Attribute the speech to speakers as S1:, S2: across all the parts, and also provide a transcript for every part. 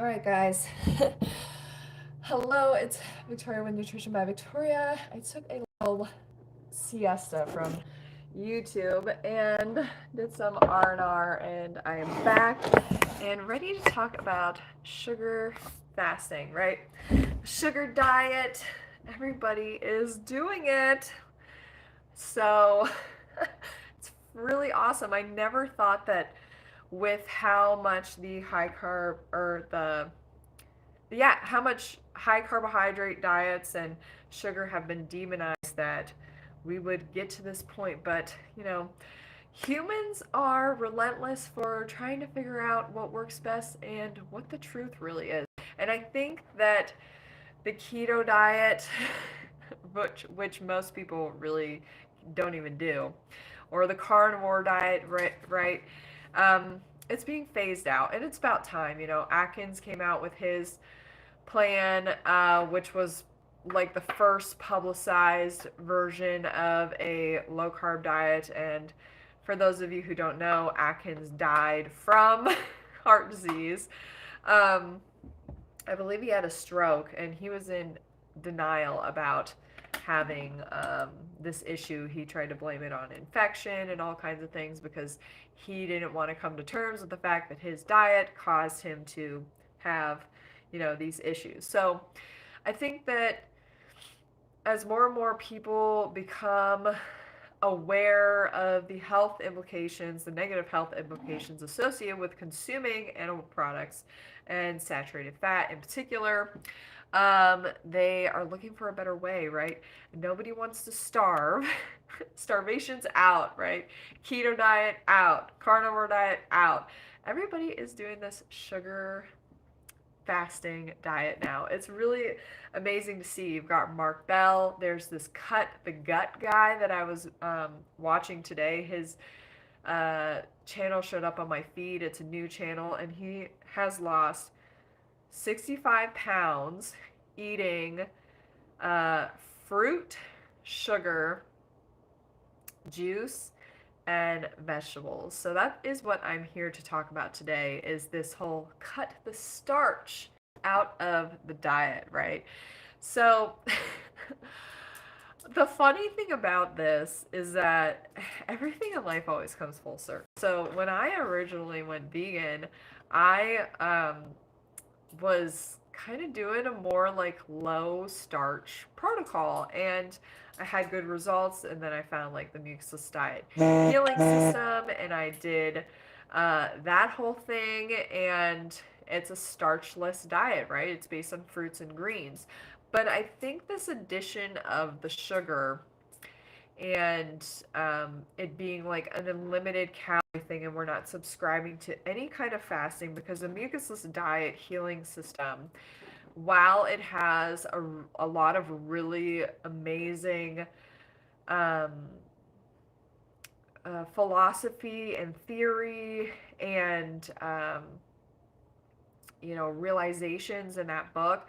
S1: All right, guys. Hello, it's Victoria with Nutrition by Victoria. I took a little siesta from YouTube and did some R&R, and I am back and ready to talk about sugar fasting, right? Sugar diet. Everybody is doing it. So it's really awesome. I never thought that with how much the high carb or how much high carbohydrate diets and sugar have been demonized that we would get to this point. But, humans are relentless for trying to figure out what works best and what the truth really is. And I think that the keto diet, which most people really don't even do, or the carnivore diet, right? It's being phased out, and it's about time. Atkins came out with his plan, which was like the first publicized version of a low carb diet. And for those of you who don't know, Atkins died from heart disease. I believe he had a stroke, and he was in denial about having this issue. He tried to blame it on infection and all kinds of things because he didn't want to come to terms with the fact that his diet caused him to have, these issues. So I think that as more and more people become aware of the health implications, the negative health implications associated with consuming animal products and saturated fat in particular, they are looking for a better way, right? Nobody wants to starve. Starvation's out, right? Keto diet out. Carnivore diet out. Everybody is doing this sugar fasting diet now. It's really amazing to see. You've got Mark Bell. There's this Cut the Gut guy that I was watching today. His channel showed up on my feed. It's a new channel, and he has lost 65 pounds eating fruit, sugar, juice, and vegetables. So that is what I'm here to talk about today, is this whole cut the starch out of the diet, right? So the funny thing about this is that everything in life always comes full circle. So when I originally went vegan, I was kind of doing a more like low starch protocol, and I had good results. And then I found like the mucusless diet healing system, and I did that whole thing. And it's a starchless diet, right? It's based on fruits and greens. But I think this addition of the sugar and it being like an unlimited calorie thing, and we're not subscribing to any kind of fasting, because the mucusless diet healing system, while it has a lot of really amazing philosophy and theory and realizations in that book,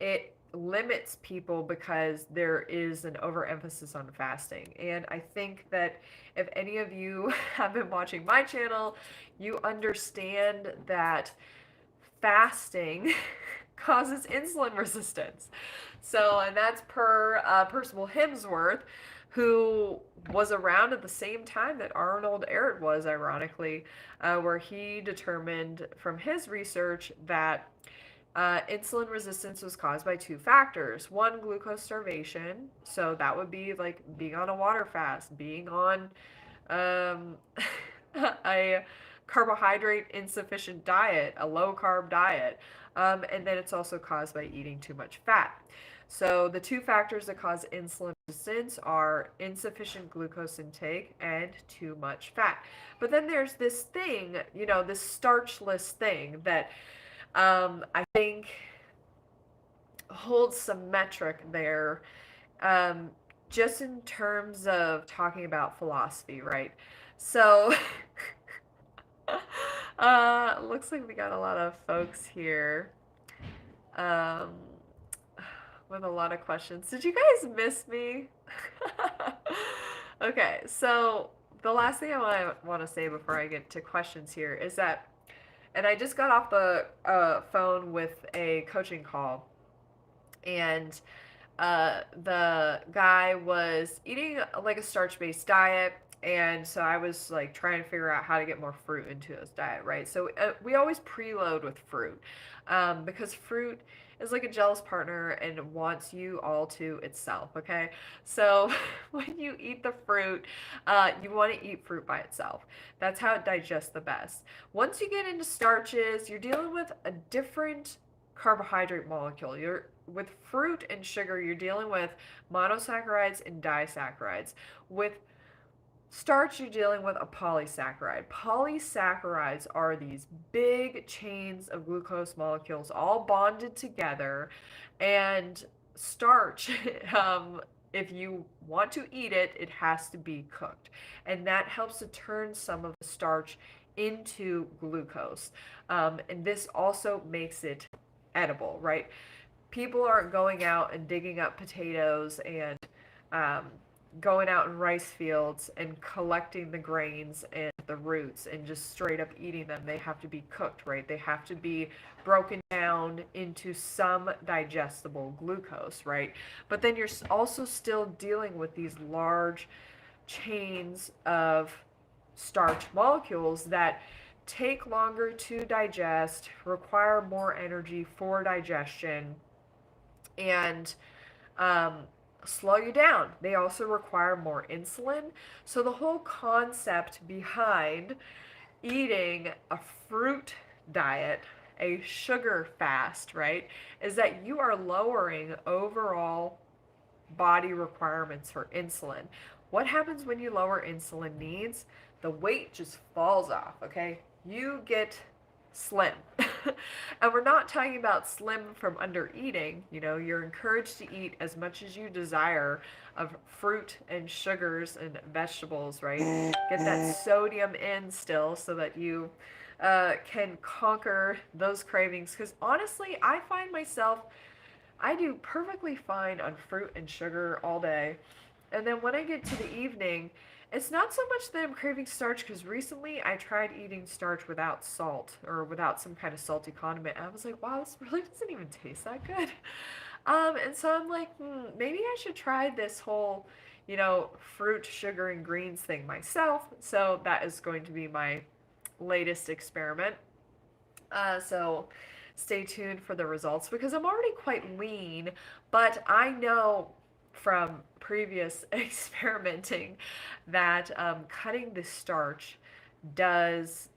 S1: it limits people because there is an overemphasis on fasting. And I think that if any of you have been watching my channel, you understand that fasting causes insulin resistance. So, and that's per Percival Hemsworth, who was around at the same time that Arnold Ehret was, ironically, where he determined from his research that insulin resistance was caused by two factors. One, glucose starvation. So that would be like being on a water fast, being on a carbohydrate insufficient diet, a low carb diet. And then it's also caused by eating too much fat. So the two factors that cause insulin resistance are insufficient glucose intake and too much fat. But then there's this thing, this starchless thing that I think holds some metric there, just in terms of talking about philosophy, right? So, looks like we got a lot of folks here with a lot of questions. Did you guys miss me? Okay, so the last thing I want to say before I get to questions here is that And I just got off the phone with a coaching call, and the guy was eating like a starch-based diet, and so I was like trying to figure out how to get more fruit into his diet, right? So we always preload with fruit, because fruit is like a jealous partner and wants you all to itself, okay? So when you eat the fruit, you want to eat fruit by itself. That's how it digests the best. Once you get into starches, you're dealing with a different carbohydrate molecule. You're with fruit and sugar, you're dealing with monosaccharides and disaccharides. With starch, you're dealing with a polysaccharide. Polysaccharides are these big chains of glucose molecules all bonded together, and starch, if you want to eat it, it has to be cooked. And that helps to turn some of the starch into glucose. And this also makes it edible, right? People aren't going out and digging up potatoes and um, going out in rice fields and collecting the grains and the roots and just straight up eating them. They have to be cooked, right? They have to be broken down into some digestible glucose, right? But then you're also still dealing with these large chains of starch molecules that take longer to digest, require more energy for digestion, and um, slow you down. They also require more insulin. So the whole concept behind eating a fruit diet, a sugar fast, right, is that you are lowering overall body requirements for insulin. What happens when you lower insulin needs? The weight just falls off, okay? You get slim. And we're not talking about slim from under eating. You know, you're encouraged to eat as much as you desire of fruit and sugars and vegetables, right? Get that sodium in still so that you can conquer those cravings. Because honestly, I find myself, I do perfectly fine on fruit and sugar all day. And then when I get to the evening, it's not so much that I'm craving starch, because recently I tried eating starch without salt or without some kind of salty condiment. And I was like, wow, this really doesn't even taste that good. And so I'm like, maybe I should try this whole, fruit, sugar, and greens thing myself. So that is going to be my latest experiment. So stay tuned for the results, because I'm already quite lean, but I know from previous experimenting that cutting the starch does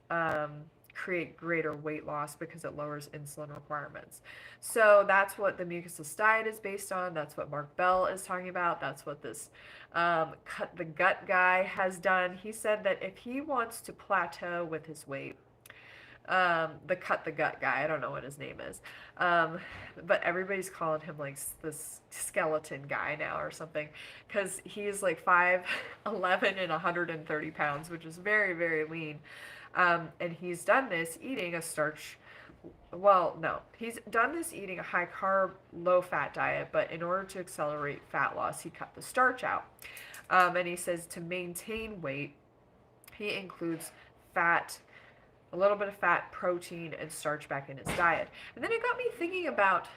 S1: create greater weight loss because it lowers insulin requirements. So that's what the mucusless diet is based on. That's what Mark Bell is talking about. That's what this cut the gut guy has done. He said that if he wants to plateau with his weight, the cut the gut guy, I don't know what his name is, but everybody's calling him like this skeleton guy now or something, because he's like 5'11" and 130 pounds, which is very, very lean. And he's done this eating a starch, well, no, he's done this eating a high carb, low fat diet, but in order to accelerate fat loss, he cut the starch out. And he says to maintain weight, he includes fat, a little bit of fat, protein, and starch back in his diet. And then it got me thinking about,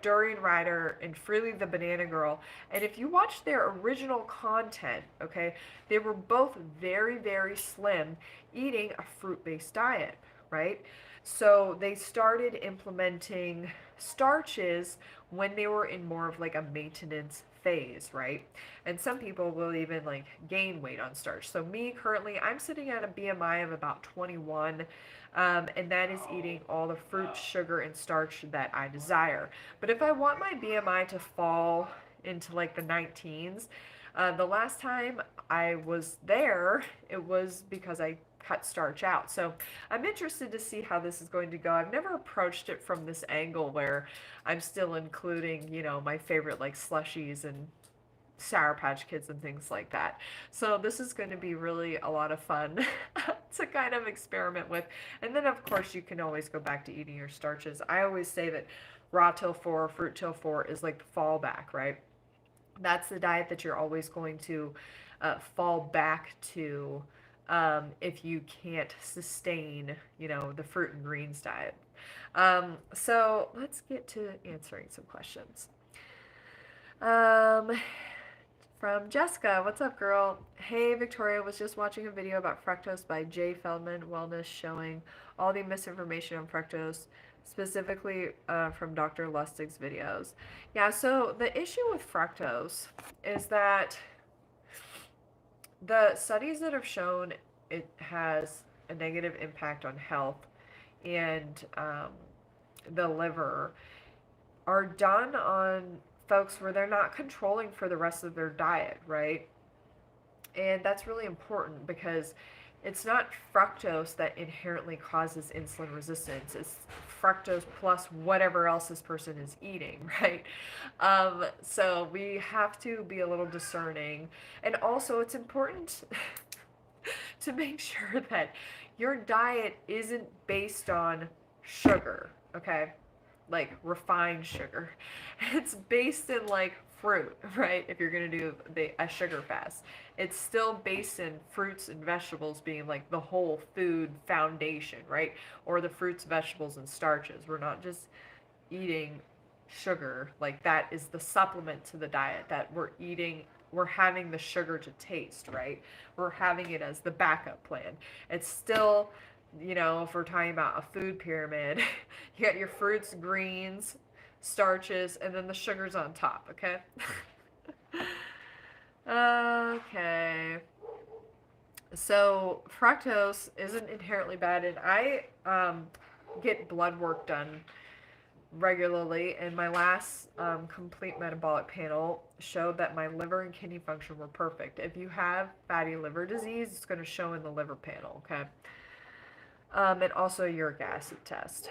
S1: Durian Rider and Freely the Banana Girl. And if you watch their original content, okay, they were both very, very slim, eating a fruit-based diet, right? So they started implementing starches when they were in more of like a maintenance phase, right? And some people will even like gain weight on starch. So me currently, I'm sitting at a BMI of about 21, and that is eating all the fruit, sugar, and starch that I desire. But if I want my BMI to fall into like the 19s, the last time I was there, it was because I cut starch out. So I'm interested to see how this is going to go. I've never approached it from this angle where I'm still including, my favorite like slushies and Sour Patch Kids and things like that. So this is going to be really a lot of fun to kind of experiment with. And then of course you can always go back to eating your starches. I always say that raw till 4, fruit till 4 is like the fallback, right? That's the diet that you're always going to fall back to if you can't sustain, the fruit and greens diet. So let's get to answering some questions. Um, from Jessica, what's up, girl? Hey, Victoria, was just watching a video about fructose by Jay Feldman Wellness showing all the misinformation on fructose, specifically from Dr. Lustig's videos. Yeah, so the issue with fructose is that the studies that have shown it has a negative impact on health and the liver are done on folks where they're not controlling for the rest of their diet, right? And that's really important because it's not fructose that inherently causes insulin resistance. It's fructose plus whatever else this person is eating, right? So we have to be a little discerning. And also, it's important to make sure that your diet isn't based on sugar, okay? Like refined sugar. It's based in like fruit, right? If you're going to do a sugar fast, it's still based in fruits and vegetables being like the whole food foundation, right? Or the fruits, vegetables, and starches. We're not just eating sugar. Like that is the supplement to the diet that we're eating. We're having the sugar to taste, right? We're having it as the backup plan. It's still, if we're talking about a food pyramid, you got your fruits, greens, starches, and then the sugars on top, okay? Okay. So fructose isn't inherently bad, and I get blood work done regularly, and my last complete metabolic panel showed that my liver and kidney function were perfect. If you have fatty liver disease, it's going to show in the liver panel, okay? And also uric acid test.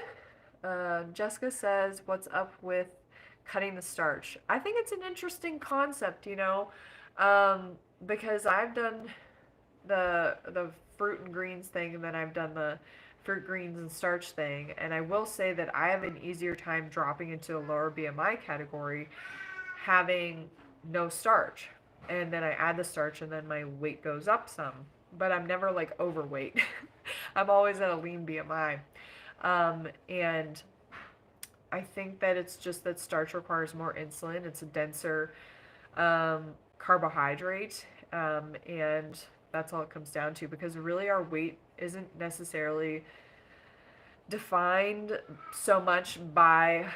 S1: Jessica says, what's up with cutting the starch? I think it's an interesting concept, because I've done the fruit and greens thing, and then I've done the fruit, greens, and starch thing, and I will say that I have an easier time dropping into a lower BMI category having no starch, and then I add the starch and then my weight goes up some, but I'm never like overweight. I'm always at a lean BMI. And I think that it's just that starch requires more insulin. It's a denser carbohydrate, and that's all it comes down to, because really our weight isn't necessarily defined so much by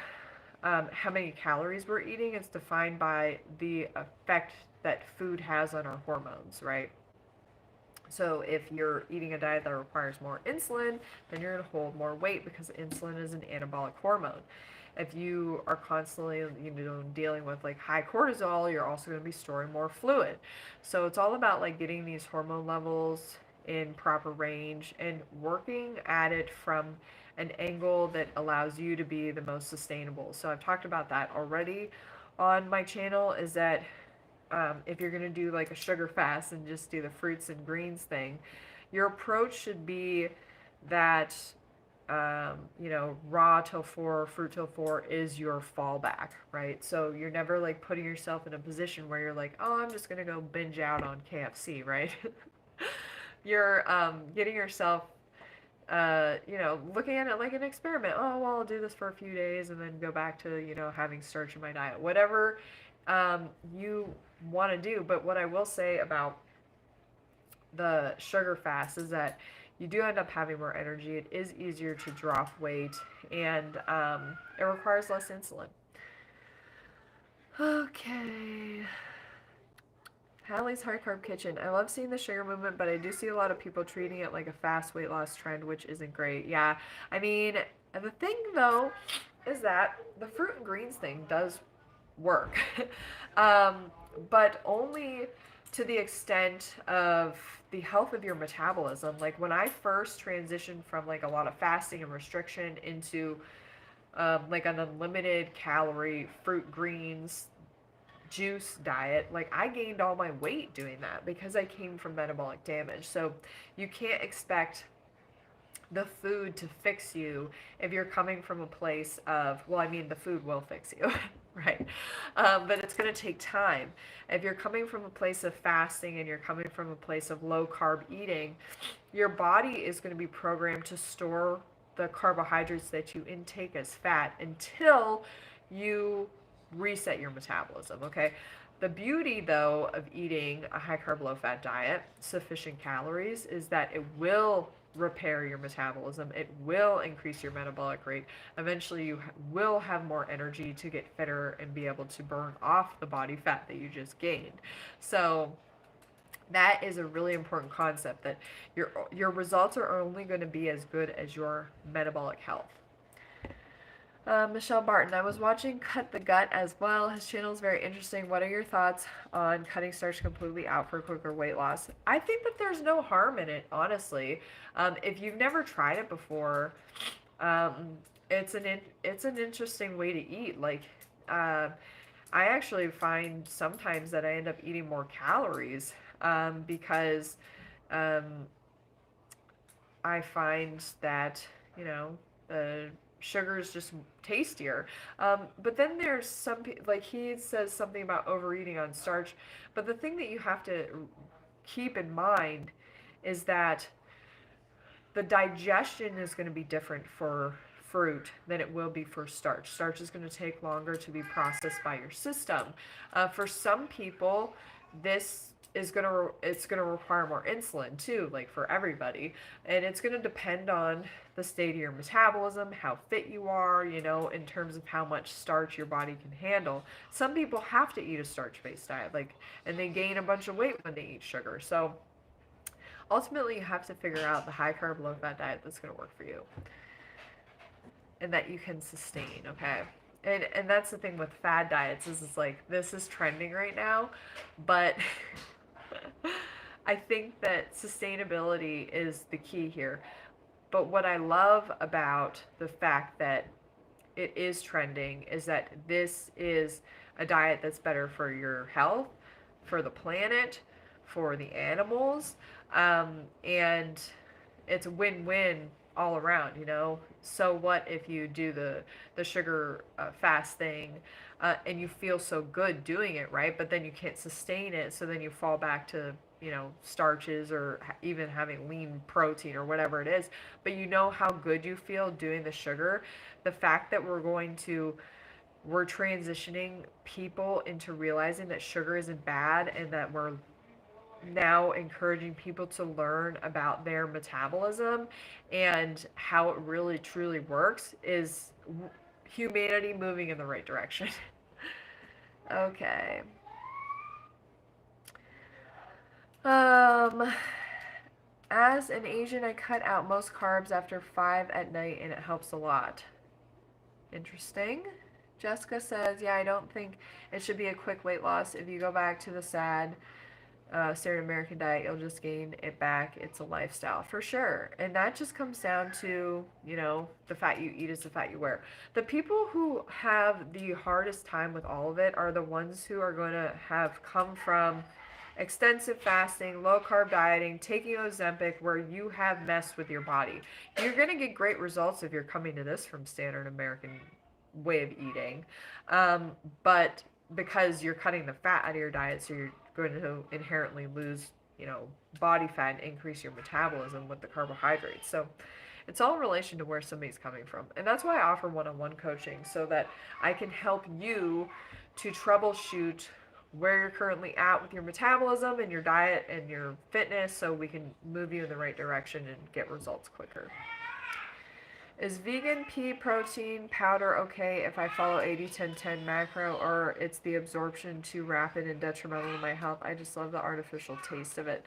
S1: how many calories we're eating. It's defined by the effect that food has on our hormones, right? So if you're eating a diet that requires more insulin, then you're going to hold more weight because insulin is an anabolic hormone. If you are constantly, dealing with like high cortisol, you're also going to be storing more fluid. So it's all about like getting these hormone levels in proper range and working at it from an angle that allows you to be the most sustainable. So I've talked about that already on my channel, is that if you're going to do like a sugar fast and just do the fruits and greens thing, your approach should be that, raw till 4, fruit till 4 is your fallback, right? So you're never like putting yourself in a position where you're like, oh, I'm just going to go binge out on KFC, right? You're getting yourself, looking at it like an experiment. Oh, well, I'll do this for a few days and then go back to, having starch in my diet. Whatever you want to do. But what I will say about the sugar fast is that you do end up having more energy. It is easier to drop weight, and it requires less insulin. Okay. Hallie's High Carb Kitchen. I love seeing the sugar movement, but I do see a lot of people treating it like a fast weight loss trend, which isn't great. Yeah, I mean, the thing though is that the fruit and greens thing does work, but only to the extent of the health of your metabolism. Like when I first transitioned from like a lot of fasting and restriction into like an unlimited calorie fruit, greens, juice diet, like I gained all my weight doing that because I came from metabolic damage. So you can't expect the food to fix you if you're coming from a place of, well, I mean, the food will fix you, right? But it's going to take time. If you're coming from a place of fasting and you're coming from a place of low carb eating, your body is going to be programmed to store the carbohydrates that you intake as fat until you reset your metabolism, okay? The beauty, though, of eating a high carb, low fat diet, sufficient calories, is that it will repair your metabolism. It will increase your metabolic rate. Eventually, you will have more energy to get fitter and be able to burn off the body fat that you just gained. So, that is a really important concept, that your results are only going to be as good as your metabolic health. Michelle Barton, I was watching Cut the Gut as well. His channel is very interesting. What are your thoughts on cutting starch completely out for quicker weight loss? I think that there's no harm in it, honestly. If you've never tried it before, it's an interesting way to eat. Like, I actually find sometimes that I end up eating more calories because I find that, you know, sugar is just tastier. But then there's some, like he says something about overeating on starch. But the thing that you have to keep in mind is that the digestion is going to be different for fruit than it will be for starch. Starch is going to take longer to be processed by your system. For some people, it's going to require more insulin too, like for everybody, and it's going to depend on the state of your metabolism, how fit you are, you know, in terms of how much starch your body can handle. Some people have to eat a starch-based diet, like, and they gain a bunch of weight when they eat sugar. So ultimately, you have to figure out the high carb, low fat diet that's going to work for you and that you can sustain, okay? And that's the thing with fad diets, is it's like, this is trending right now, but I think that sustainability is the key here. But what I love about the fact that it is trending is that this is a diet that's better for your health, for the planet, for the animals, and it's a win-win all around, you know. So what if you do the sugar fast thing, and you feel so good doing it, right? But then you can't sustain it, so then you fall back to, you know, starches or even having lean protein or whatever it is. But you know how good you feel doing the sugar. The fact that we're transitioning people into realizing that sugar isn't bad, and that we're now encouraging people to learn about their metabolism and how it really truly works, is humanity moving in the right direction. Okay. As an Asian, I cut out most carbs after 5 at night, and it helps a lot. Interesting. Jessica says, yeah, I don't think it should be a quick weight loss. If you go back to the standard American diet, you'll just gain it back. It's a lifestyle for sure. And that just comes down to, you know, the fat you eat is the fat you wear. The people who have the hardest time with all of it are the ones who are going to have come from extensive fasting, low carb dieting, taking Ozempic, where you have messed with your body. You're going to get great results if you're coming to this from standard American way of eating. But because you're cutting the fat out of your diet, so you're going to inherently lose, you know, body fat and increase your metabolism with the carbohydrates. So it's all in relation to where somebody's coming from. And that's why I offer one-on-one coaching, so that I can help you to troubleshoot where you're currently at with your metabolism and your diet and your fitness, so we can move you in the right direction and get results quicker. Is vegan pea protein powder okay if I follow 80-10-10 macro, or it's the absorption too rapid and detrimental to my health? I just love the artificial taste of it.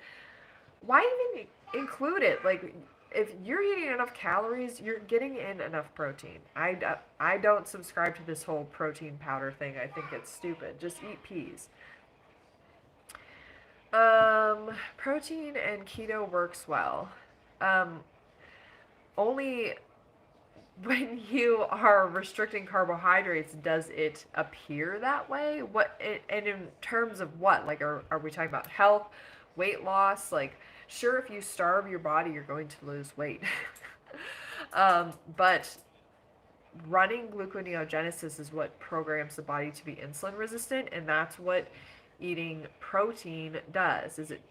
S1: Why even include it? Like, if you're eating enough calories, you're getting in enough protein. I don't subscribe to this whole protein powder thing. I think it's stupid. Just eat peas. Protein and keto works well. Only when you are restricting carbohydrates does it appear that way. And in terms of what? Like, are we talking about health, weight loss? Like, sure, if you starve your body, you're going to lose weight. But running gluconeogenesis is what programs the body to be insulin resistant, and that's what eating protein does. Is it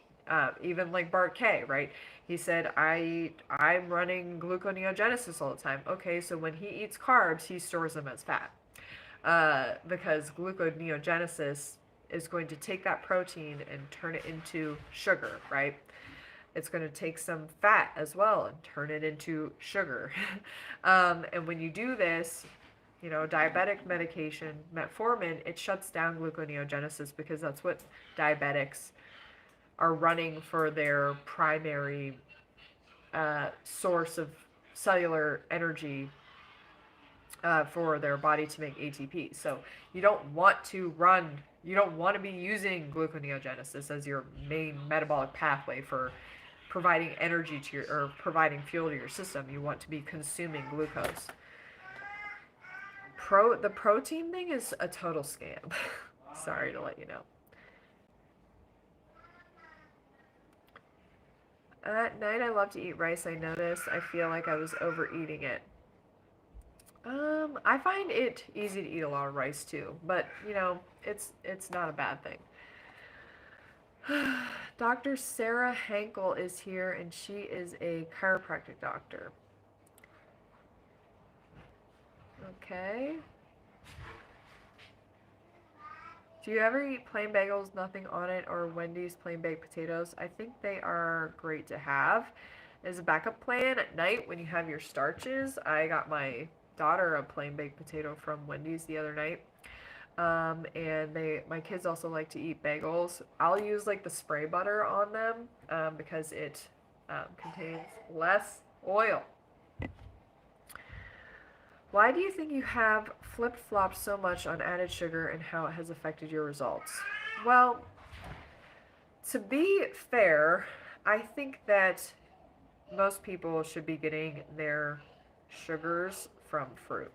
S1: even like Bart K, right? He said, I'm running gluconeogenesis all the time. Okay, so when he eats carbs, he stores them as fat. Because gluconeogenesis is going to take that protein and turn it into sugar, right? It's going to take some fat as well and turn it into sugar. And when you do this, diabetic medication, metformin, it shuts down gluconeogenesis because that's what diabetics are running for their primary source of cellular energy for their body to make ATP. So you don't want to be using gluconeogenesis as your main metabolic pathway for providing energy to or providing fuel to your system. You want to be consuming glucose. The protein thing is a total scam. Sorry to let you know. At night, I love to eat rice. I noticed I feel like I was overeating it. I find it easy to eat a lot of rice too, but it's not a bad thing. Dr. Sarah Hankel is here, and she is a chiropractic doctor. Okay. Do you ever eat plain bagels, nothing on it, or Wendy's plain baked potatoes? I think they are great to have as a backup plan at night when you have your starches. I got my daughter a plain baked potato from Wendy's the other night. And my kids also like to eat bagels. I'll use like the spray butter on them because it contains less oil. Why do you think you have flip-flopped so much on added sugar and how it has affected your results? Well, to be fair, I think that most people should be getting their sugars from fruit.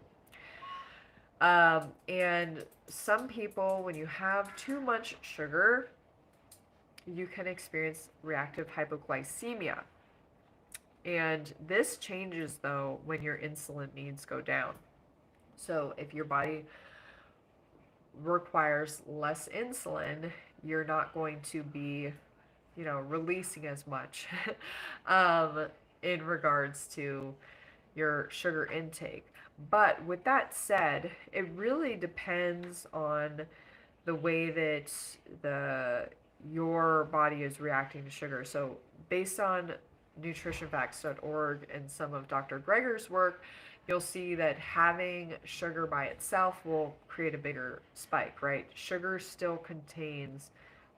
S1: And some people, when you have too much sugar, you can experience reactive hypoglycemia. And this changes, though, when your insulin needs go down. So if your body requires less insulin, you're not going to be, releasing as much in regards to your sugar intake. But with that said, it really depends on the way that your body is reacting to sugar. So based on nutritionfacts.org and some of Dr. Greger's work, you'll see that having sugar by itself will create a bigger spike, right? Sugar still contains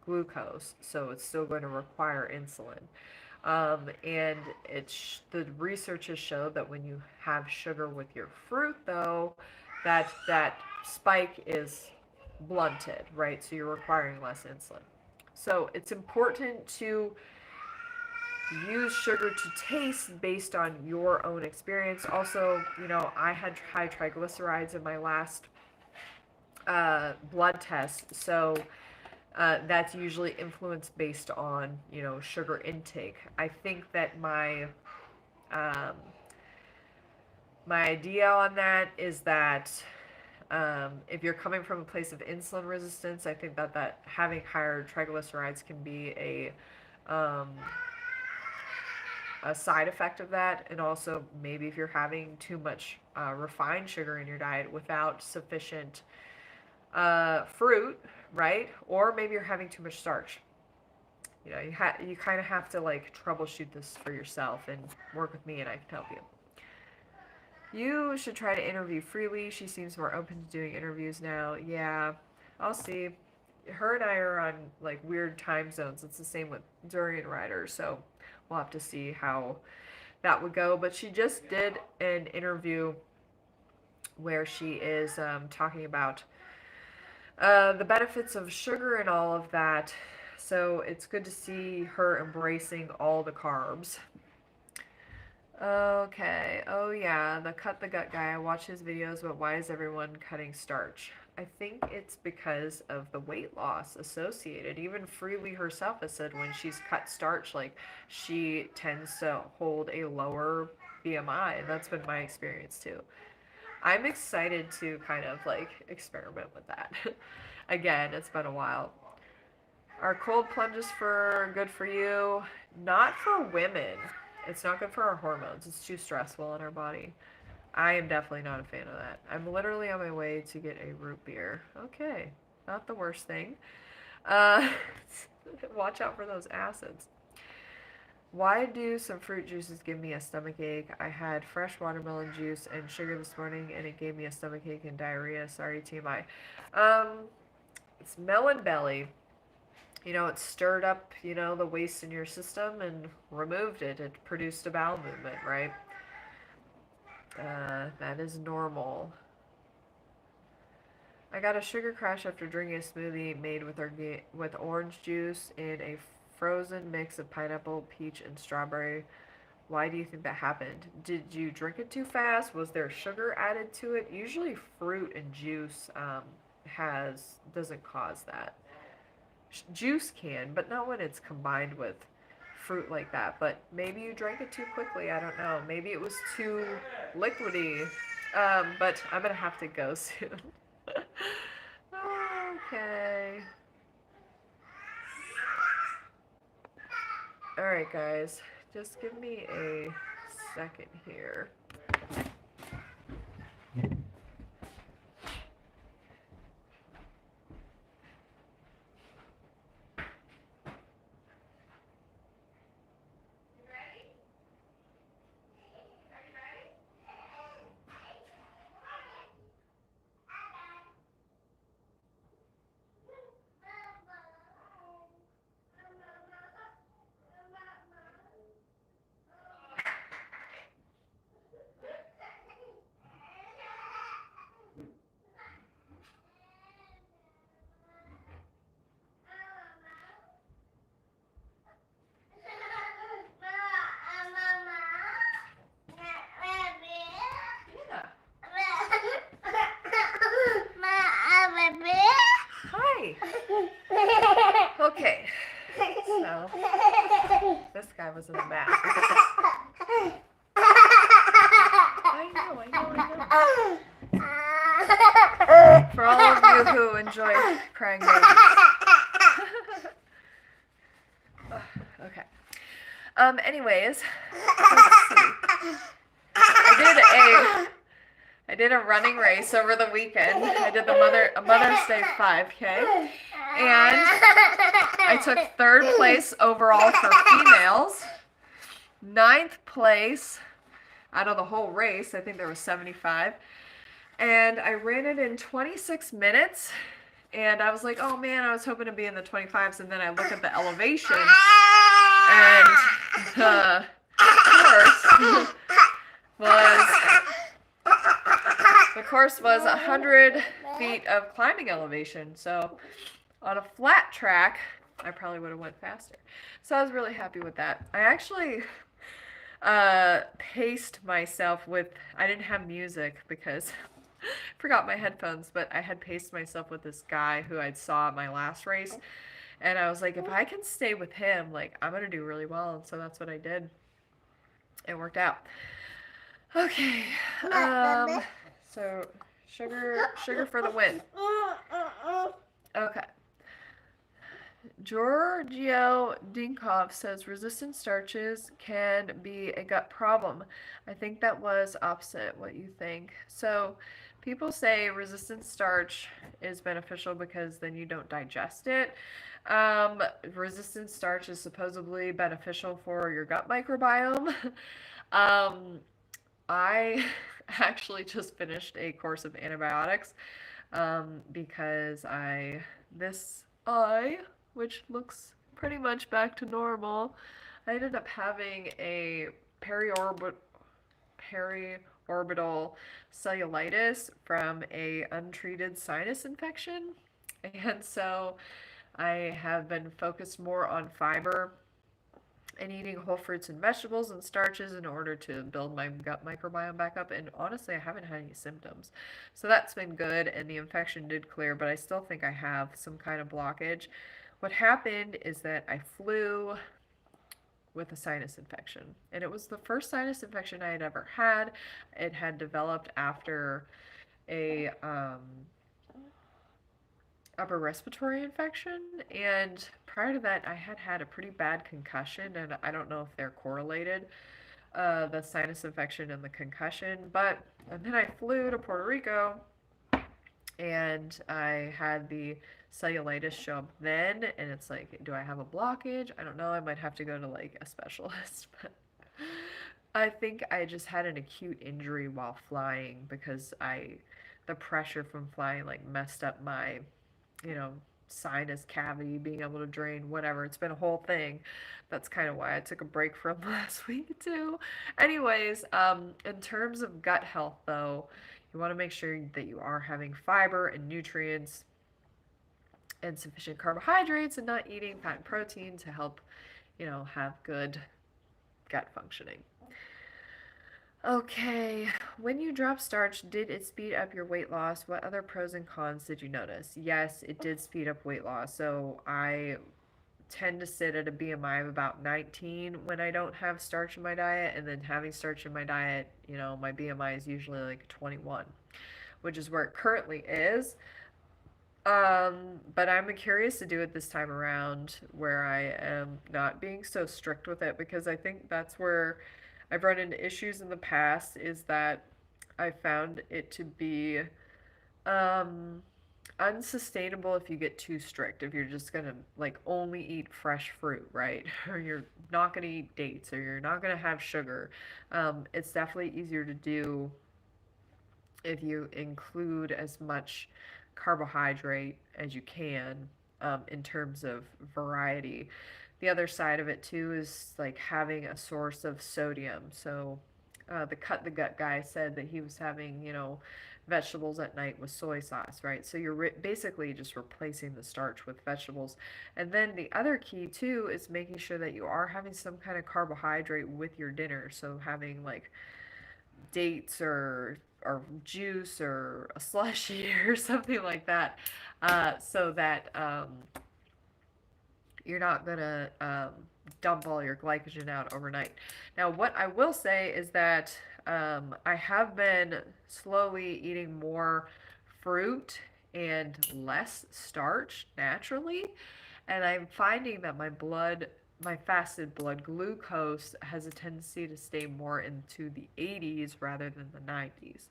S1: glucose, so it's still going to require insulin. And the research has showed that when you have sugar with your fruit, though, that spike is blunted, right? So you're requiring less insulin. So it's important to use sugar to taste based on your own experience. Also, I had high triglycerides in my last blood test, so that's usually influenced based on sugar intake. I think that my idea on that is that if you're coming from a place of insulin resistance, I think that having higher triglycerides can be a side effect of that. And also maybe if you're having too much refined sugar in your diet without sufficient fruit, right? Or maybe you're having too much starch. You kind of have to like troubleshoot this for yourself and work with me, and I can help you. You should try to interview freely. She seems more open to doing interviews now. Yeah, I'll see. Her and I are on like weird time zones. It's the same with Durian Rider, so we'll have to see how that would go. But she just did an interview where she is talking about the benefits of sugar and all of that. So it's good to see her embracing all the carbs. Okay. Oh yeah, the cut the gut guy. I watch his videos, but why is everyone cutting starch? I think it's because of the weight loss associated. Even Freely herself has said when she's cut starch, like she tends to hold a lower BMI, and that's been my experience too. I'm excited to kind of like experiment with that. Again, it's been a while. Are cold plunges good for you? Not for women. It's not good for our hormones. It's too stressful in our body. I am definitely not a fan of that. I'm literally on my way to get a root beer. Okay, not the worst thing. Uh, watch out for those acids. Why do some fruit juices give me a stomach ache? I had fresh watermelon juice and sugar this morning and it gave me a stomach ache and diarrhea. Sorry, TMI. It's melon belly. You know, it stirred up, you know, the waste in your system and removed it. It produced a bowel movement, right? That is normal. I got a sugar crash after drinking a smoothie made with orange juice and a frozen mix of pineapple, peach, and strawberry. Why do you think that happened? Did you drink it too fast? Was there sugar added to it? Usually fruit and juice doesn't cause that. Juice can, but not when it's combined with fruit like that. But maybe you drank it too quickly. I don't know. Maybe it was too liquidy. But I'm gonna have to go soon. Okay. Alright, guys. Just give me a second here. Hi. Okay. So, this guy was in the back. I know. For all of you who enjoy crying babies. Okay. Anyways, let's see. I did a running race over the weekend. I did a Mother's Day 5K. And I took 3rd place overall for females. 9th place out of the whole race. I think there was 75. And I ran it in 26 minutes. And I was like, oh man, I was hoping to be in the 25s. And then I look at the elevation. And the course was 100 feet of climbing elevation. So on a flat track, I probably would have went faster. So I was really happy with that. I actually paced myself with, I didn't have music because I forgot my headphones, but I had paced myself with this guy who I saw at my last race. And I was like, if I can stay with him, like, I'm going to do really well. And so that's what I did. It worked out. Okay. So sugar for the win. Okay. Giorgio Dinkov says resistant starches can be a gut problem. I think that was opposite what you think. So people say resistant starch is beneficial because then you don't digest it. Resistant starch is supposedly beneficial for your gut microbiome. I actually just finished a course of antibiotics because this eye, which looks pretty much back to normal, I ended up having a periorbital cellulitis from a untreated sinus infection. And so I have been focused more on fiber and eating whole fruits and vegetables and starches in order to build my gut microbiome back up. And honestly, I haven't had any symptoms. So that's been good, and the infection did clear, but I still think I have some kind of blockage. What happened is that I flew with a sinus infection. And it was the first sinus infection I had ever had. It had developed after a upper respiratory infection, and prior to that I had had a pretty bad concussion, and I don't know if they're correlated, the sinus infection and the concussion, but and then I flew to Puerto Rico and I had the cellulitis show up then, and it's like, do I have a blockage? I don't know, I might have to go to like a specialist. But I think I just had an acute injury while flying because the pressure from flying like messed up my, you know, sinus cavity being able to drain, whatever. It's been a whole thing. That's kind of why I took a break from last week too. Anyways, in terms of gut health though, you want to make sure that you are having fiber and nutrients and sufficient carbohydrates and not eating fat and protein to help, you know, have good gut functioning. Okay, when you drop starch, did it speed up your weight loss? What other pros and cons did you notice? Yes, it did speed up weight loss. So I tend to sit at a BMI of about 19 when I don't have starch in my diet, and then having starch in my diet, you know, my BMI is usually like 21, which is where it currently is. But I'm curious to do it this time around where I am not being so strict with it, because I think that's where I've run into issues in the past, is that I found it to be um, unsustainable if you get too strict. If you're just gonna like only eat fresh fruit, right? Or you're not gonna eat dates, or you're not gonna have sugar. It's definitely easier to do if you include as much carbohydrate as you can, in terms of variety. The other side of it too is like having a source of sodium. So the Cut the Gut guy said that he was having, you know, vegetables at night with soy sauce, right? So you're basically just replacing the starch with vegetables. And then the other key too is making sure that you are having some kind of carbohydrate with your dinner. So having like dates or juice or a slushy or something like that, so that you're not gonna dump all your glycogen out overnight. Now, what I will say is that I have been slowly eating more fruit and less starch naturally, and I'm finding that my fasted blood glucose has a tendency to stay more into the 80s rather than the 90s.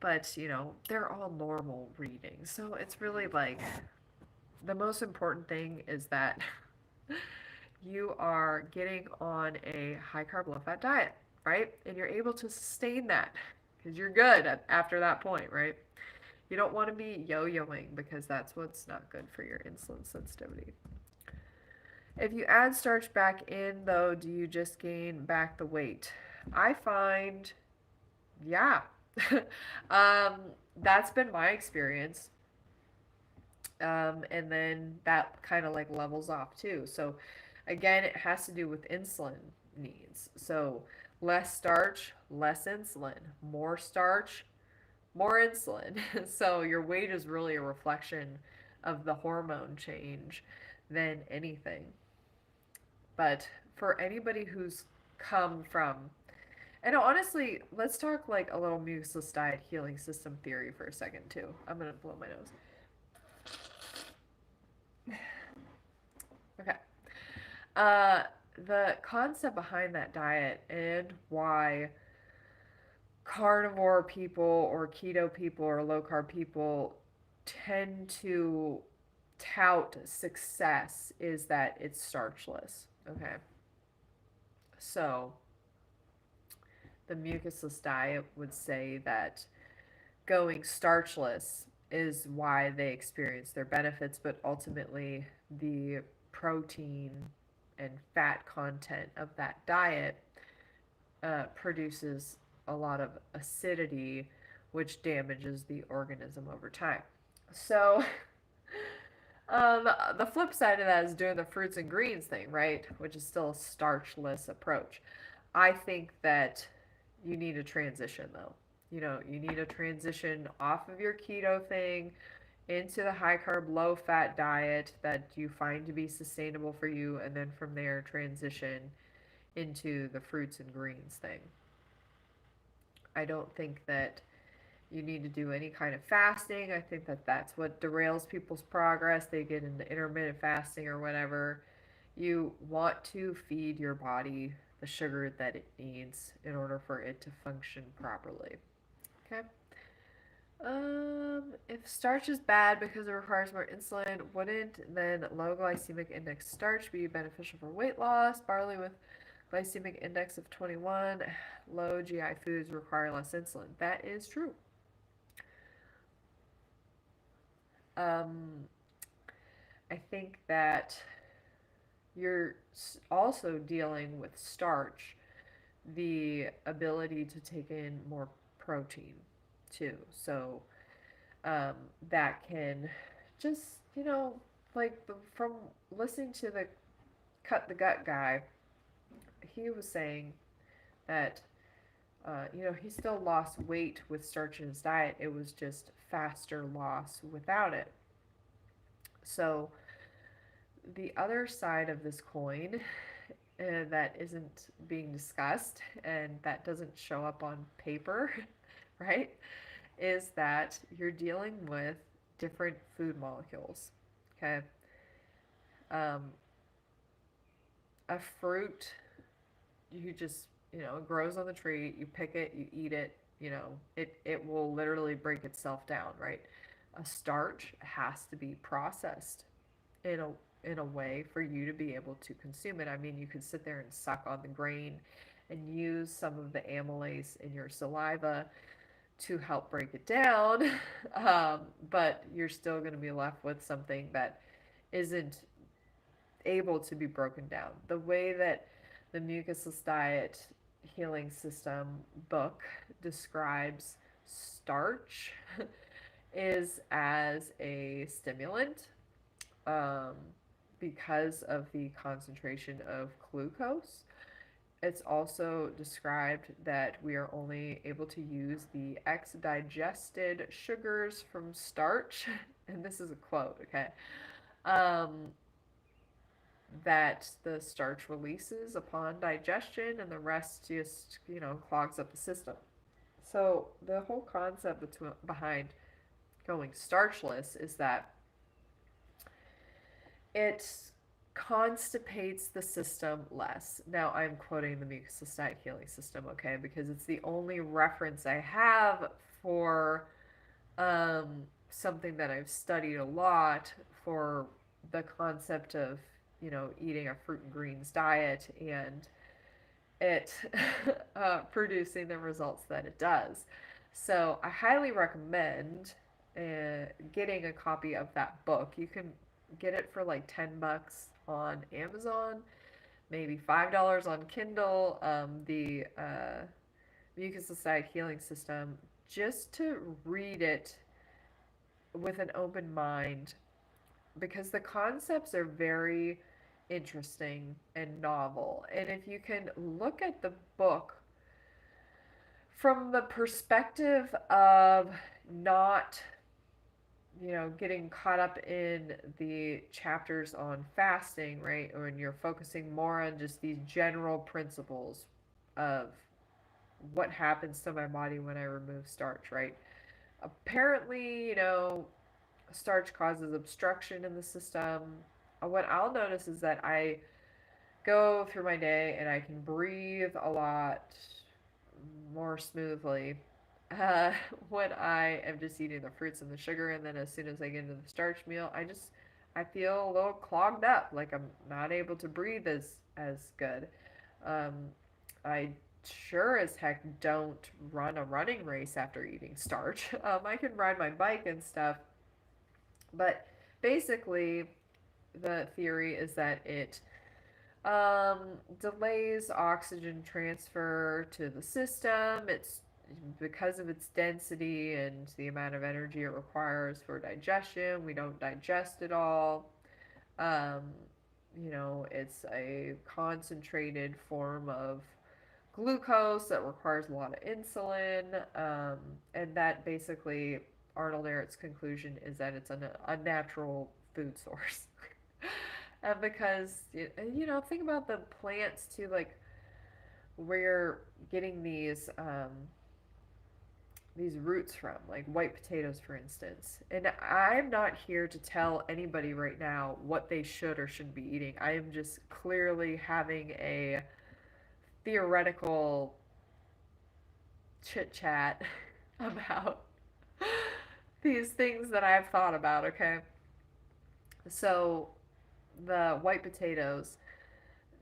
S1: But, you know, they're all normal readings. So it's really like the most important thing is that you are getting on a high carb, low fat diet, right? And you're able to sustain that because you're good after that point, right? You don't want to be yo-yoing, because that's what's not good for your insulin sensitivity. If you add starch back in, though, do you just gain back the weight? I find, yeah. um, that's been my experience. And then that kind of like levels off too. So again, it has to do with insulin needs. So less starch, less insulin, more starch, more insulin. So your weight is really a reflection of the hormone change than anything. But for anybody who's come from, and honestly, let's talk like a little mucusless diet healing system theory for a second too. I'm gonna blow my nose. Okay. Uh, the concept behind that diet and why carnivore people or keto people or low carb people tend to tout success is that it's starchless. Okay. So the mucusless diet would say that going starchless is why they experience their benefits, but ultimately the protein and fat content of that diet produces a lot of acidity, which damages the organism over time. So, the flip side of that is doing the fruits and greens thing, right? Which is still a starchless approach. I think that you need a transition though. You know, you need a transition off of your keto thing into the high carb, low fat diet that you find to be sustainable for you, and then from there transition into the fruits and greens thing. I don't think that you need to do any kind of fasting. I think that that's what derails people's progress. They get into intermittent fasting or whatever. You want to feed your body the sugar that it needs in order for it to function properly. Okay. If starch is bad because it requires more insulin, wouldn't then low glycemic index starch be beneficial for weight loss? Barley with glycemic index of 21, low GI foods require less insulin. That is true. Um, I think that you're also dealing with starch, the ability to take in more protein too. So um, that can just, like from listening to the Cut the Gut guy, he was saying that, he still lost weight with starch in his diet. It was just faster loss without it. So the other side of this coin that isn't being discussed and that doesn't show up on paper, right, is that you're dealing with different food molecules. Okay. Um, a fruit, you just, it grows on the tree, you pick it, you eat it, it will literally break itself down, right? A starch has to be processed in a way for you to be able to consume it. I mean, you could sit there and suck on the grain and use some of the amylase in your saliva to help break it down, but you're still going to be left with something that isn't able to be broken down. The way that the Mucusless Diet Healing System book describes starch is as a stimulant, um, because of the concentration of glucose. It's also described that we are only able to use the ex-digested sugars from starch, and this is a quote, okay, um, that the starch releases upon digestion, and the rest just, clogs up the system. So the whole concept behind going starchless is that it constipates the system less. Now, I'm quoting the Mucusless Diet Healing System, okay, because it's the only reference I have for something that I've studied a lot for the concept of, eating a fruit and greens diet and it producing the results that it does. So I highly recommend getting a copy of that book. You can get it for like $10 on Amazon, maybe $5 on Kindle. The Mucus Society Healing System, just to read it with an open mind, because the concepts are very interesting and novel. And if you can look at the book from the perspective of not, getting caught up in the chapters on fasting, right? When you're focusing more on just these general principles of what happens to my body when I remove starch, right? Apparently, starch causes obstruction in the system. What I'll notice is that I go through my day and I can breathe a lot more smoothly uh, when I am just eating the fruits and the sugar. And then as soon as I get into the starch meal, I feel a little clogged up, like I'm not able to breathe as good. Um, I sure as heck don't run a running race after eating starch. I can ride my bike and stuff, but basically, the theory is that it um, delays oxygen transfer to the system. It's because of its density and the amount of energy it requires for digestion. We don't digest it all. Um, it's a concentrated form of glucose that requires a lot of insulin, and that basically Arnold Ehret's conclusion is that it's an unnatural food source. And because, think about the plants too, like where you're getting these roots from, like white potatoes, for instance. And I'm not here to tell anybody right now what they should or shouldn't be eating. I am just clearly having a theoretical chit chat about these things that I've thought about, okay? So, the white potatoes,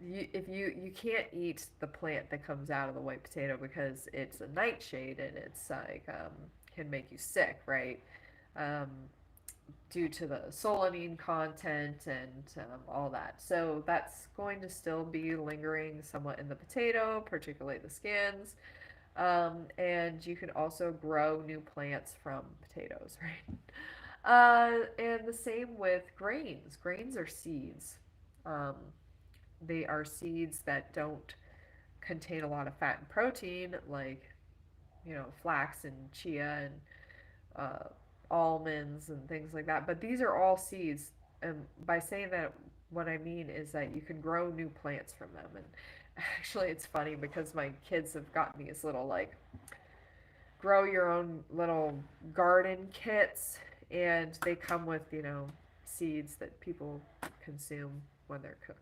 S1: if you can't eat the plant that comes out of the white potato because it's a nightshade and it's like can make you sick, right? Um, Due to the solanine content and all that. So that's going to still be lingering somewhat in the potato, particularly the skins. And you can also grow new plants from potatoes, right? And the same with grains. Grains are seeds. Um, they are seeds that don't contain a lot of fat and protein, like, flax and chia and uh, almonds and things like that. But these are all seeds. And by saying that, what I mean is that you can grow new plants from them. And actually, it's funny because my kids have gotten these little, like, grow your own little garden kits, and they come with, seeds that people consume when they're cooked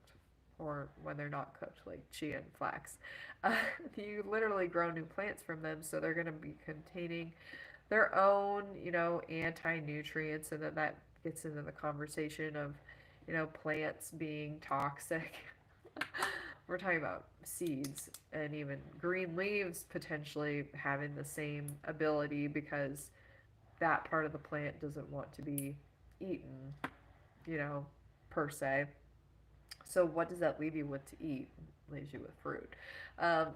S1: or when they're not cooked, like chia and flax. Uh, you literally grow new plants from them, so they're going to be containing their own, anti-nutrients, and then that gets into the conversation of, plants being toxic. We're talking about seeds and even green leaves potentially having the same ability because that part of the plant doesn't want to be eaten, you know, per se. So what does that leave you with to eat? It leaves you with fruit.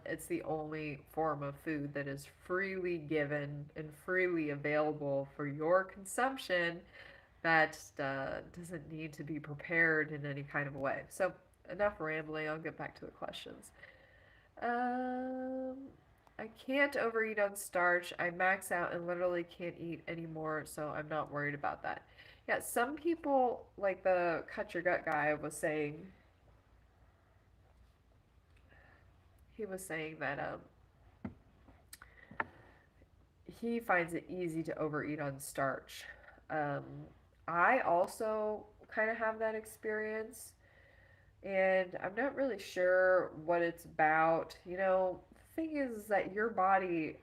S1: It's the only form of food that is freely given and freely available for your consumption that doesn't need to be prepared in any kind of a way. So enough rambling. I'll get back to the questions. Um, I can't overeat on starch. I max out and literally can't eat anymore, so I'm not worried about that. Yeah, some people, like the cut your gut guy was saying, he was saying that he finds it easy to overeat on starch. Um, I also kind of have that experience, and I'm not really sure what it's about. The thing is that your body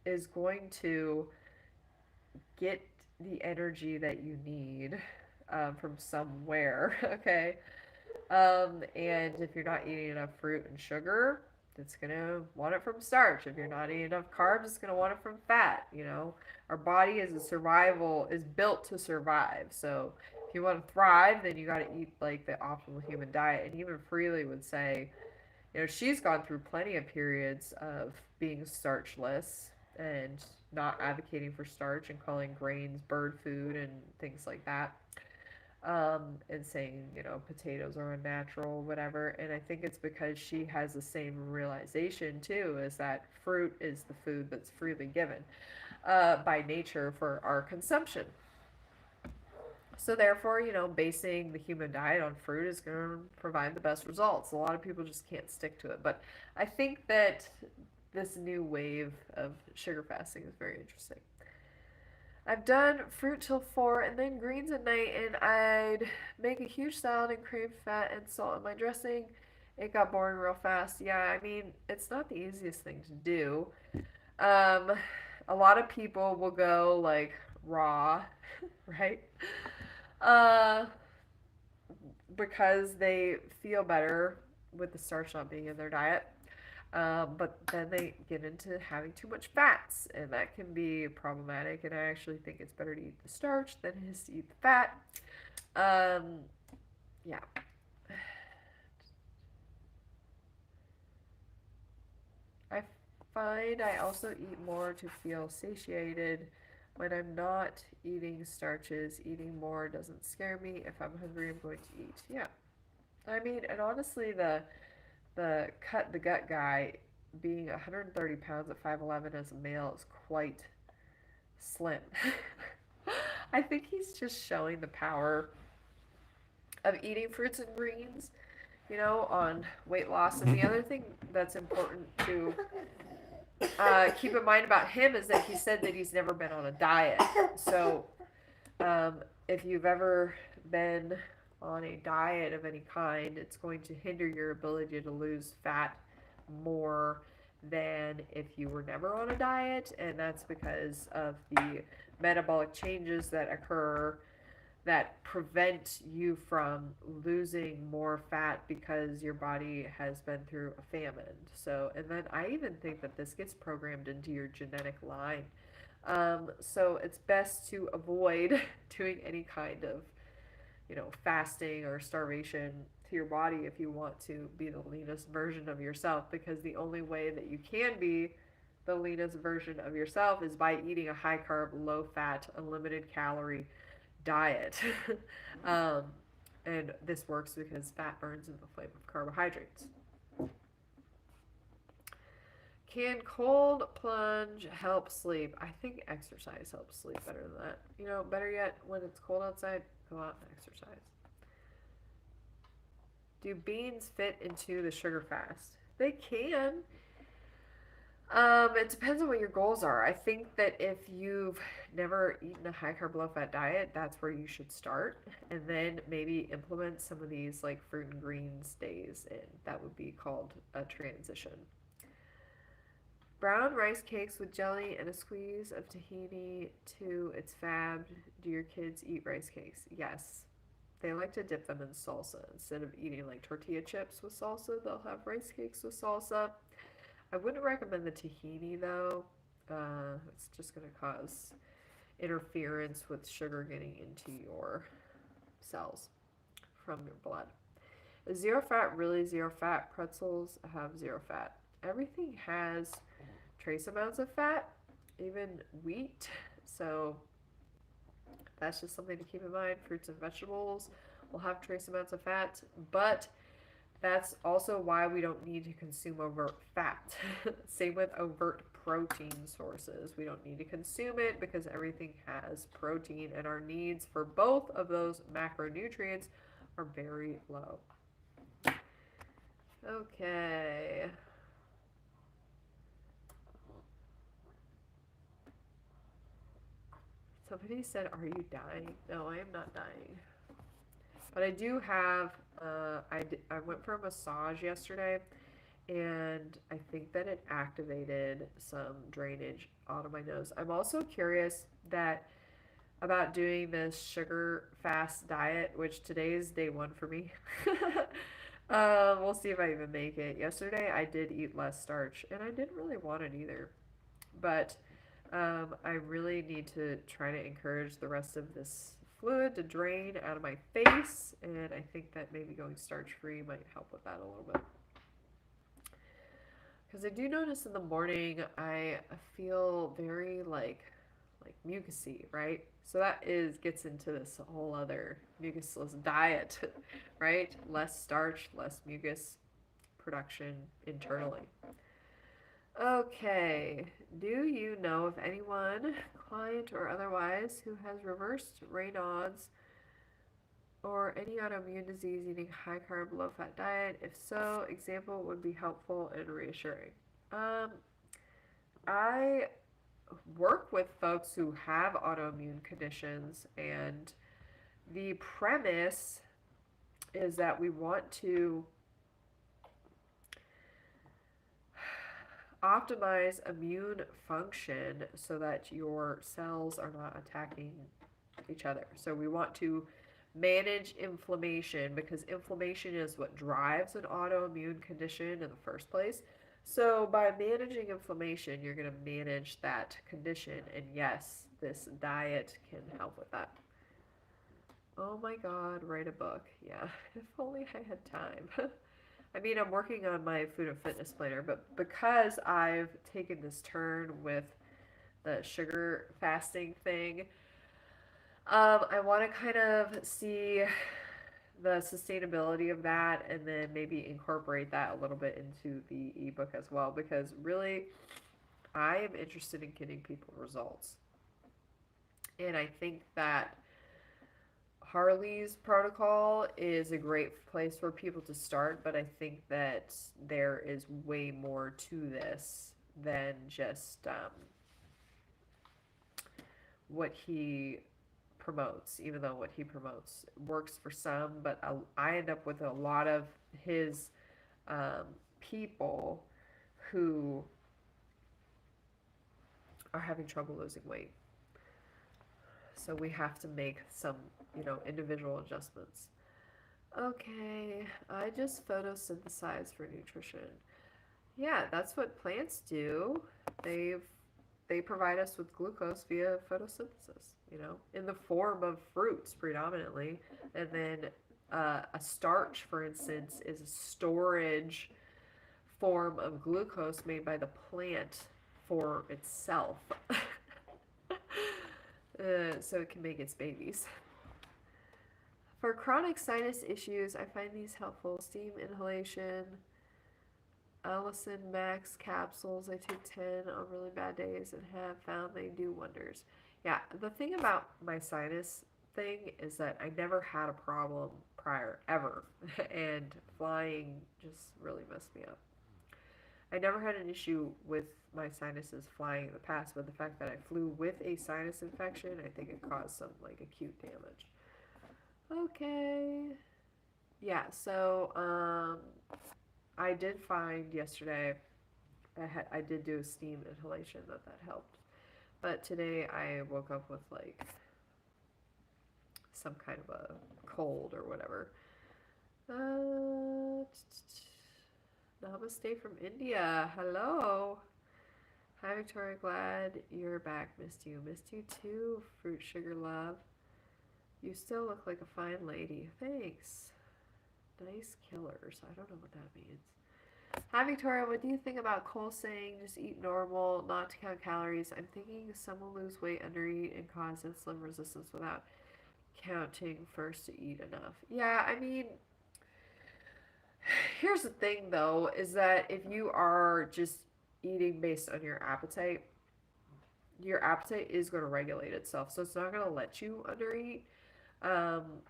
S1: is going to get the energy that you need from somewhere, okay? And if you're not eating enough fruit and sugar, it's gonna want it from starch. If you're not eating enough carbs, it's gonna want it from fat. Our body is built to survive. So if you want to thrive, then you gotta eat like the optimal human diet. And even Freely would say, she's gone through plenty of periods of being starchless and not advocating for starch and calling grains bird food and things like that. And saying, potatoes are unnatural, whatever. And I think it's because she has the same realization too, is that fruit is the food that's freely given by nature for our consumption. So therefore, basing the human diet on fruit is going to provide the best results. A lot of people just can't stick to it. But I think that this new wave of sugar fasting is very interesting. I've done fruit till 4 and then greens at night, and I'd make a huge salad and crave fat and salt in my dressing. It got boring real fast. Yeah, I mean, it's not the easiest thing to do. Um, a lot of people will go like raw, right? Uh, because they feel better with the starch not being in their diet. But then they get into having too much fats, and that can be problematic. And I actually think it's better to eat the starch than it is to eat the fat. Um, yeah. I find I also eat more to feel satiated. When I'm not eating starches, eating more doesn't scare me. If I'm hungry, I'm going to eat. Yeah. I mean, and honestly, the cut the gut guy being 130 pounds at 5'11" as a male is quite slim. I think he's just showing the power of eating fruits and greens, on weight loss. And the other thing that's important to keep in mind about him is that he said that he's never been on a diet. So if you've ever been on a diet of any kind, it's going to hinder your ability to lose fat more than if you were never on a diet, and that's because of the metabolic changes that occur that prevent you from losing more fat because your body has been through a famine. So, and then I even think that this gets programmed into your genetic line. So it's best to avoid doing any kind of, fasting or starvation to your body if you want to be the leanest version of yourself, because the only way that you can be the leanest version of yourself is by eating a high carb, low fat, unlimited calorie diet. um, and this works because fat burns in the flame of carbohydrates. Can cold plunge help sleep? I think exercise helps sleep better than that. Better yet, when it's cold outside, go out and exercise. Do beans fit into the sugar fast? They can. It depends on what your goals are. I think that if you've never eaten a high carb, low fat diet, that's where you should start. And then maybe implement some of these like fruit and greens days, and that would be called a transition. Brown rice cakes with jelly and a squeeze of tahini to its fab. Do your kids eat rice cakes? Yes. They like to dip them in salsa. Instead of eating like tortilla chips with salsa, they'll have rice cakes with salsa. I wouldn't recommend the tahini though. It's just going to cause interference with sugar getting into your cells from your blood. Is zero fat really zero fat? Pretzels have zero fat. Everything has trace amounts of fat, even wheat. So that's just something to keep in mind. Fruits and vegetables will have trace amounts of fat, but that's also why we don't need to consume overt fat. Same with overt protein sources. We don't need to consume it because everything has protein, and our needs for both of those macronutrients are very low. Okay. Somebody said, "Are you dying?" No, I am not dying. But I do have, I went for a massage yesterday, and I think that it activated some drainage out of my nose. I'm also curious about doing this sugar fast diet, which today is day one for me. We'll see if I even make it. Yesterday I did eat less starch, and I didn't really want it either. But I really need to try to encourage the rest of this fluid to drain out of my face, and I think that maybe going starch free might help with that a little bit. Because I do notice in the morning I feel very like mucusy, right? So that gets into this whole other mucusless diet, right? Less starch, less mucus production internally. Okay, do you know of anyone, client or otherwise, who has reversed Raynaud's or any autoimmune disease eating high carb, low fat diet? If so, example would be helpful and reassuring. I work with folks who have autoimmune conditions, and the premise is that we want to optimize immune function so that your cells are not attacking each other. So we want to manage inflammation, because inflammation is what drives an autoimmune condition in the first place. So by managing inflammation, you're going to manage that condition, and yes, this diet can help with that. Oh my God, write a book. Yeah, if only I had time. I mean, I'm working on my food and fitness planner, but because I've taken this turn with the sugar fasting thing, I want to kind of see the sustainability of that, and then maybe incorporate that a little bit into the ebook as well, because really I am interested in getting people results. And I think that Harley's protocol is a great place for people to start, but I think that there is way more to this than just what he promotes, even though what he promotes works for some, but I end up with a lot of his people who are having trouble losing weight. So we have to make some, individual adjustments. Okay, I just photosynthesize for nutrition. Yeah, that's what plants do. They've they provide us with glucose via photosynthesis, in the form of fruits predominantly. And then a starch, for instance, is a storage form of glucose made by the plant for itself. So it can make its babies. For chronic sinus issues, I find these helpful. Steam inhalation, Allison Max capsules. I take 10 on really bad days and have found they do wonders. Yeah, the thing about my sinus thing is that I never had a problem prior, ever. And flying just really messed me up. I never had an issue with my sinuses flying in the past, but the fact that I flew with a sinus infection, I think it caused some like acute damage. Okay. Yeah, so I did find yesterday I did do a steam inhalation that helped. But today I woke up with like some kind of a cold or whatever. Namaste from India. Hello. Hi, Victoria. Glad you're back. Missed you. Missed you too, Fruit Sugar Love. You still look like a fine lady. Thanks. Nice killers. I don't know what that means. Hi, Victoria. What do you think about Cole saying just eat normal, not to count calories? I'm thinking some will lose weight, undereat, and cause insulin resistance without counting first to eat enough. Yeah, I mean, here's the thing though, is that if you are just eating based on your appetite is going to regulate itself. So it's not going to let you undereat. Um,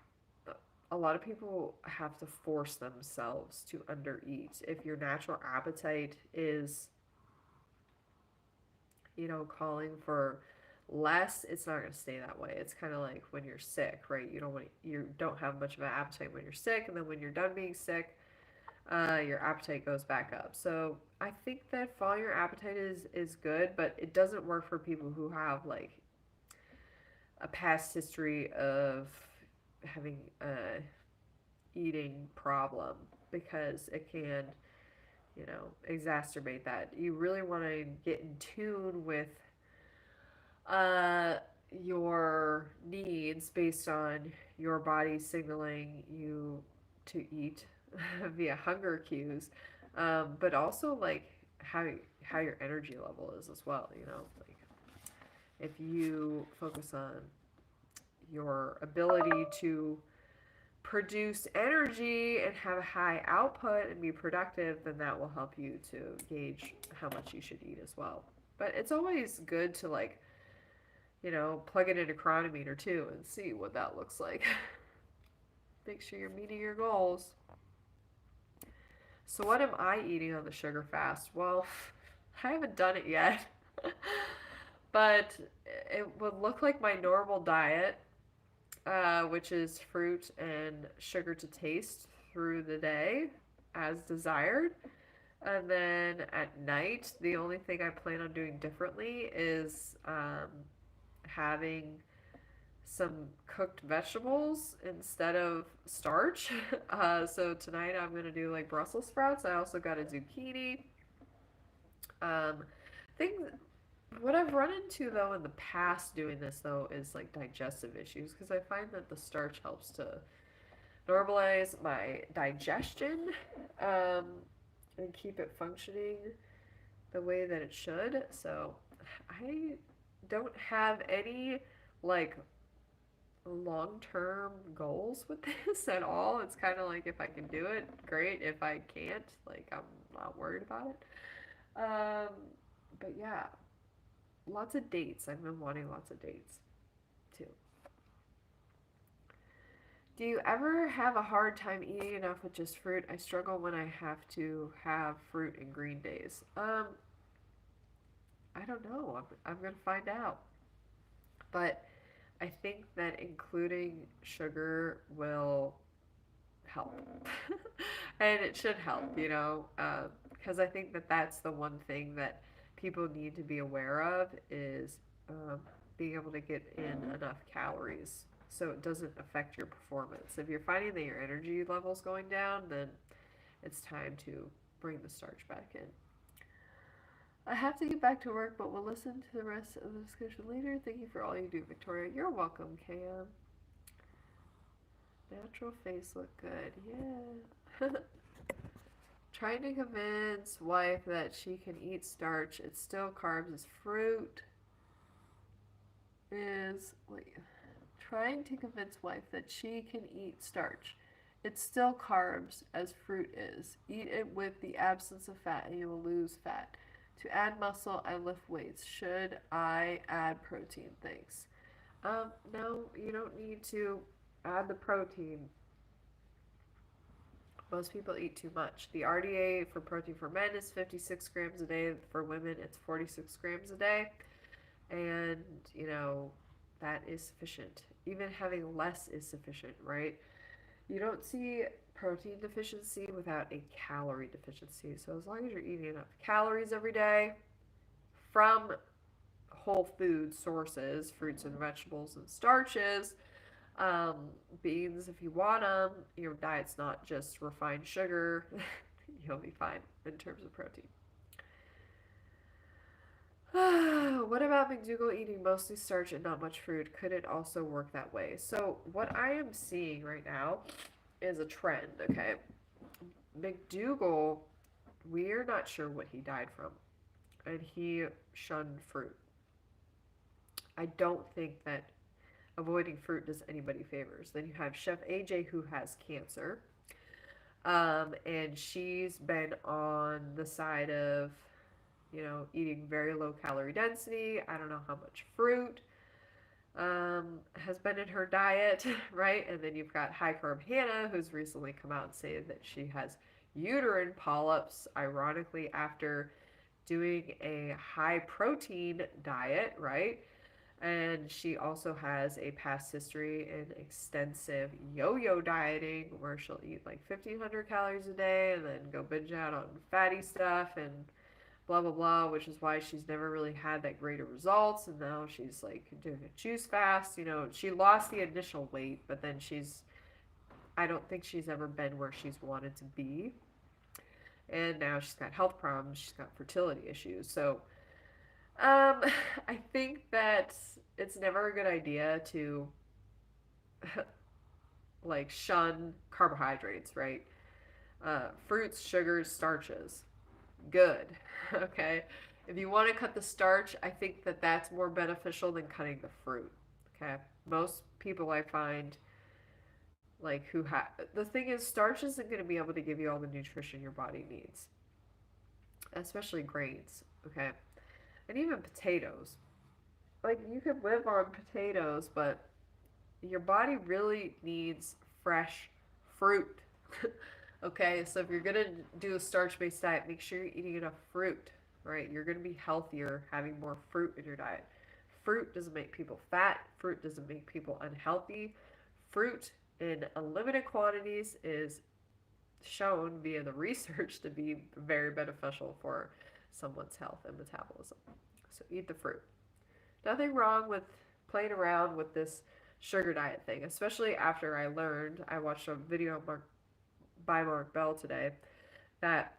S1: a lot of people have to force themselves to undereat. If your natural appetite is, calling for less, it's not going to stay that way. It's kind of like when you're sick, right? You don't have much of an appetite when you're sick, and then when you're done being sick, your appetite goes back up. So I think that following your appetite is good, but it doesn't work for people who have like a past history of having a eating problem, because it can, exacerbate that. You really want to get in tune with your needs based on your body signaling you to eat via hunger cues, but also like how your energy level is as well. Like if you focus on your ability to produce energy and have a high output and be productive, then that will help you to gauge how much you should eat as well. But it's always good to like, plug it into Chronometer too and see what that looks like. Make sure you're meeting your goals. So what am I eating on the sugar fast? Well, I haven't done it yet. But it would look like my normal diet, which is fruit and sugar to taste through the day as desired. And then at night, the only thing I plan on doing differently is having some cooked vegetables instead of starch. So tonight I'm going to do like Brussels sprouts. I also got a zucchini. Things What I've run into though in the past doing this though is like digestive issues, because I find that the starch helps to normalize my digestion, and keep it functioning the way that it should. So I don't have any like long-term goals with this at all. It's kind of like if I can do it, great. If I can't, like I'm not worried about it. But yeah, lots of dates. I've been wanting lots of dates. too. Do you ever have a hard time eating enough with just fruit? I struggle when I have to have fruit and green days. I don't know. I'm going to find out. But I think that including sugar will help. And it should help, because I think that that's the one thing that people need to be aware of is being able to get in enough calories so it doesn't affect your performance. If you're finding that your energy level's going down, then it's time to bring the starch back in. I have to get back to work, but we'll listen to the rest of the discussion later. Thank you for all you do, Victoria. You're welcome, KM. Natural face look good. Yeah. Trying to convince wife that she can eat starch. It's still carbs as fruit is trying to convince wife that she can eat starch. It's still carbs as fruit is. Eat it with the absence of fat and you will lose fat. To add muscle, I lift weights. Should I add protein? Thanks. No, you don't need to add the protein. Most people eat too much. The RDA for protein for men is 56 grams a day. For women, it's 46 grams a day. And, that is sufficient. Even having less is sufficient, right? You don't see protein deficiency without a calorie deficiency. So as long as you're eating enough calories every day from whole food sources, fruits and vegetables and starches, beans if you want them, your diet's not just refined sugar, you'll be fine in terms of protein. What about McDougall eating mostly starch and not much fruit? Could it also work that way? So what I am seeing right now is a trend, okay? McDougall, we're not sure what he died from, and he shunned fruit. I don't think that avoiding fruit does anybody favors. Then you have Chef AJ who has cancer, and she's been on the side of eating very low calorie density. I don't know how much fruit has been in her diet, right? And then you've got high carb Hannah, who's recently come out and said that she has uterine polyps, ironically, after doing a high protein diet, right? And she also has a past history in extensive yo-yo dieting where she'll eat like 1,500 calories a day and then go binge out on fatty stuff and blah blah blah, which is why she's never really had that greater results. And now she's like doing a juice fast. She lost the initial weight, but then I don't think she's ever been where she's wanted to be. And now she's got health problems, she's got fertility issues. So I think that it's never a good idea to shun carbohydrates, right? Fruits, sugars, starches. Good. Okay. If you want to cut the starch, I think that that's more beneficial than cutting the fruit. Okay. Most people I find the thing is, starch isn't going to be able to give you all the nutrition your body needs, especially grains. Okay. And even potatoes. You could live on potatoes, but your body really needs fresh fruit. Okay, so if you're going to do a starch-based diet, make sure you're eating enough fruit, right? You're going to be healthier having more fruit in your diet. Fruit doesn't make people fat. Fruit doesn't make people unhealthy. Fruit in unlimited quantities is shown via the research to be very beneficial for someone's health and metabolism. So eat the fruit. Nothing wrong with playing around with this sugar diet thing, especially after I watched a video by Mark Bell today that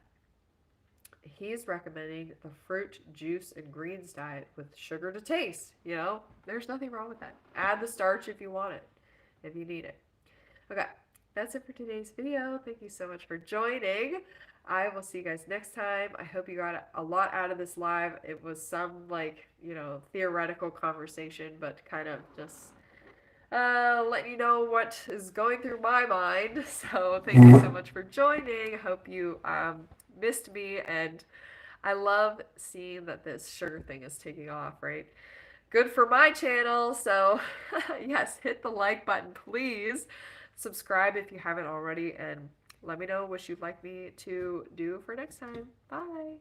S1: he's recommending the fruit, juice, and greens diet with sugar to taste. There's nothing wrong with that. Add the starch if you want it, if you need it. Okay, that's it for today's video. Thank you so much for joining. I will see you guys next time. I hope you got a lot out of this live. It was some theoretical conversation, but kind of just letting you know what is going through my mind. So thank you so much for joining. I hope you missed me, and I love seeing that this sugar thing is taking off, right? good for my channel. So yes, hit the like button, please. Subscribe if you haven't already, and let me know what you'd like me to do for next time. Bye.